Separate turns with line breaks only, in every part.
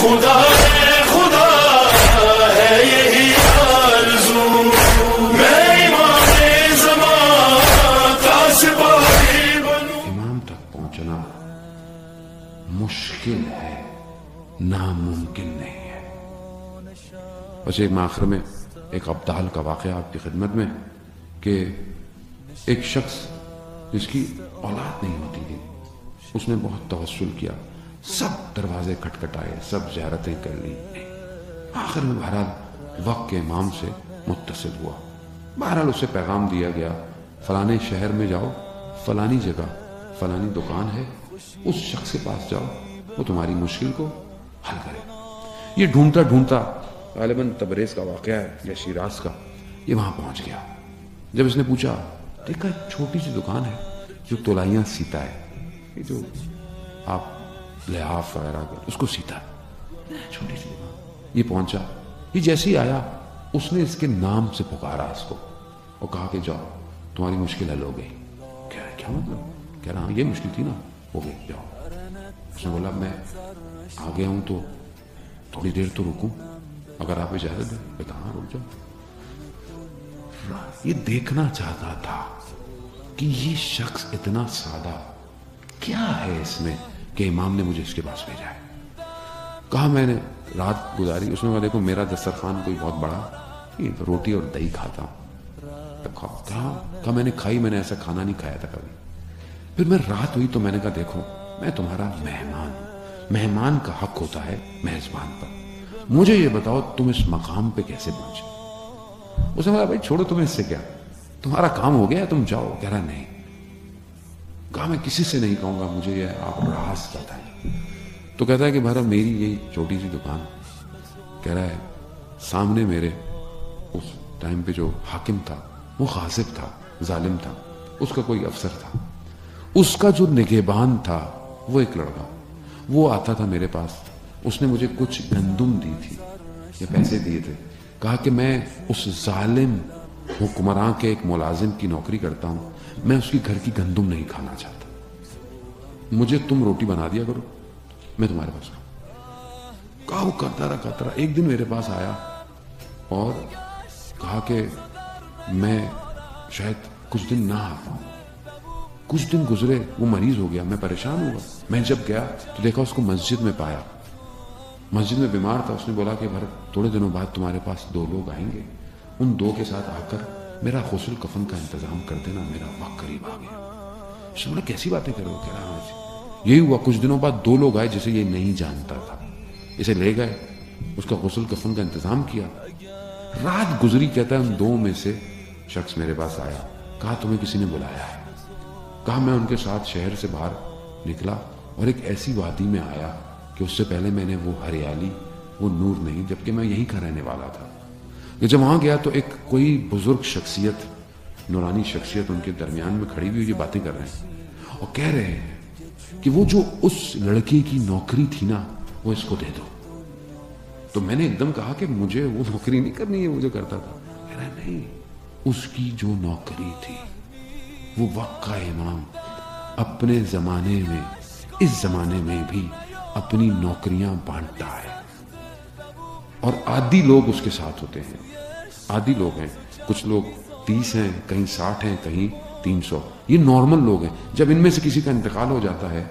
خدا ہے خدا ہے یہی آرزو، میں امام زمان کا سپاہی بنوں۔
امام تک پہنچنا مشکل ہے، ناممکن نہیں ہے۔ بس ایک آخر میں ایک ابدال کا واقعہ آپ کی خدمت میں کہ ایک شخص جس کی اولاد نہیں ہوتی تھی، اس نے بہت توسل کیا، سب دروازے کھٹکھٹائے، سب زیارتیں کر لی، آخر میں بہرحال وقت کے امام سے متصل ہوا۔ بہرحال اسے پیغام دیا گیا فلانے شہر میں جاؤ، فلانی جگہ فلانی دکان ہے، اس شخص کے پاس جاؤ، وہ تمہاری مشکل کو حل کرے۔ یہ ڈھونڈتا ڈھونڈتا غالباً تبریز کا واقعہ ہے یا شیراز کا، یہ وہاں پہنچ گیا۔ جب اس نے پوچھا، دیکھا ایک چھوٹی سی دکان ہے جو تولائیاں سیتا ہے، یہ جو آپ لحاف وغیرہ اس کو سیتا ہے، چھوٹی سی دکان۔ یہ پہنچا، یہ جیسے ہی آیا اس نے اس کے نام سے پکارا اس کو اور کہا کہ جاؤ تمہاری مشکل حل ہو گئی۔ کیا مطلب؟ کہہ رہا ہاں یہ مشکل تھی نا، ہو گئی، جاؤ۔ اس نے بولا میں آ گیا ہوں تو تھوڑی دیر تو رکوں، اگر آپ اجازت دیں۔ کہا ہاں رک جاؤ۔ یہ دیکھنا چاہتا تھا کہ یہ شخص اتنا سادہ کیا ہے اس میں کہ امام نے مجھے اس کے پاس بھیجا ہے۔ کہا میں نے رات گزاری، اس نے کہا دیکھو میرا دسترخوان کوئی بہت بڑا، روٹی اور دہی کھاتا ہوں۔ کہا میں نے کھائی، میں نے ایسا کھانا نہیں کھایا تھا کبھی۔ پھر میں رات ہوئی تو میں نے کہا دیکھو میں تمہارا مہمان ہوں، مہمان کا حق ہوتا ہے میزبان پر، مجھے یہ بتاؤ تم اس مقام پہ کیسے پہنچے؟ اس نے کہا بھائی چھوڑو تمہیں اس سے کیا، تمہارا کام ہو گیا تم جاؤ۔ کہہ رہا نہیں۔ کہا میں کسی سے نہیں کہوں گا، مجھے یہ آپ راز بتائیں۔ تو کہتا ہے کہ بھارا میری یہی چھوٹی سی دکان، کہہ رہا ہے سامنے میرے اس ٹائم پہ جو حاکم تھا وہ غاصب تھا، ظالم تھا، اس کا کوئی افسر تھا، اس کا جو نگہبان تھا وہ ایک لڑکا، وہ آتا تھا میرے پاس، اس نے مجھے کچھ گندم دی تھی یا پیسے دیے تھے، کہا کہ میں اس ظالم حکمراں کے ایک ملازم کی نوکری کرتا ہوں، میں اس کی گھر کی گندم نہیں کھانا چاہتا، مجھے تم روٹی بنا دیا کرو، میں تمہارے پاس آؤں۔ کہا وہ کرتا رہا۔ ایک دن میرے پاس آیا اور کہا کہ میں شاید کچھ دن نہ آ پاؤں۔ کچھ دن گزرے، وہ مریض ہو گیا، میں پریشان ہوا۔ میں جب گیا تو دیکھا اس کو مسجد میں پایا، مسجد میں بیمار تھا۔ اس نے بولا کہ بھرت تھوڑے دنوں بعد تمہارے پاس 2 لوگ آئیں گے، ان 2 کے ساتھ آ کر میرا غسل کفن کا انتظام کر دینا، میرا وقت قریب آ گیا۔ اس نے بولا کیسی باتیں کر رہے ہو؟ کہہ رہا ہاں یہی ہوا، کچھ دنوں بعد 2 لوگ آئے جسے یہ نہیں جانتا تھا، اسے لے گئے، اس کا غسل کفن کا انتظام کیا۔ رات گزری، کہتا ہے ان 2 میں سے شخص میرے پاس آیا، کہا تمہیں کسی نے بلایا ہے؟ کہا میں ان کے ساتھ شہر سے باہر نکلا اور ایک ایسی وادی میں آیا کہ اس سے پہلے میں نے وہ ہریالی، وہ نور نہیں، جبکہ میں یہیں کا رہنے والا تھا۔ کہ جب وہاں گیا تو ایک کوئی بزرگ شخصیت، نورانی شخصیت ان کے درمیان میں کھڑی ہوئی، یہ باتیں کر رہے ہیں اور کہہ رہے ہیں کہ وہ جو اس لڑکے کی نوکری تھی نا وہ اس کو دے دو۔ تو میں نے ایک دم کہا کہ مجھے وہ نوکری نہیں کرنی ہے وہ جو کرتا تھا۔ کہہ رہا نہیں، اس کی جو نوکری تھی وہ وقت کا امام اپنے زمانے میں، اس زمانے میں بھی اپنی نوکریاں بانٹتا ہے، اور عادی لوگ اس کے ساتھ ہوتے ہیں، عادی لوگ ہیں، کچھ لوگ 30 ہیں، کہیں 60 ہیں، کہیں 300، یہ نارمل لوگ ہیں۔ جب ان میں سے کسی کا انتقال ہو جاتا ہے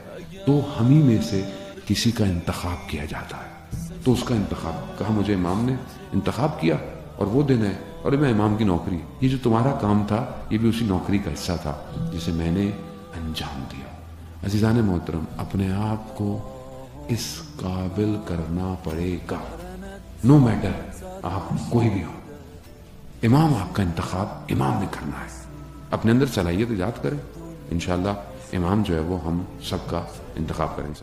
تو ہم ہی میں سے کسی کا انتخاب کیا جاتا ہے، تو اس کا انتخاب، کہا مجھے امام نے انتخاب کیا اور وہ دن ہے، اور میں امام کی نوکری، یہ جو تمہارا کام تھا یہ بھی اسی نوکری کا حصہ تھا جسے میں نے انجام دیا۔ عزیزان محترم، اپنے آپ کو اس قابل کرنا پڑے گا، نو میٹر آپ کوئی بھی ہو، امام آپ کا انتخاب امام نے کرنا ہے۔ اپنے اندر صلاحیت ایجاد کریں، انشاءاللہ امام جو ہے وہ ہم سب کا انتخاب کریں۔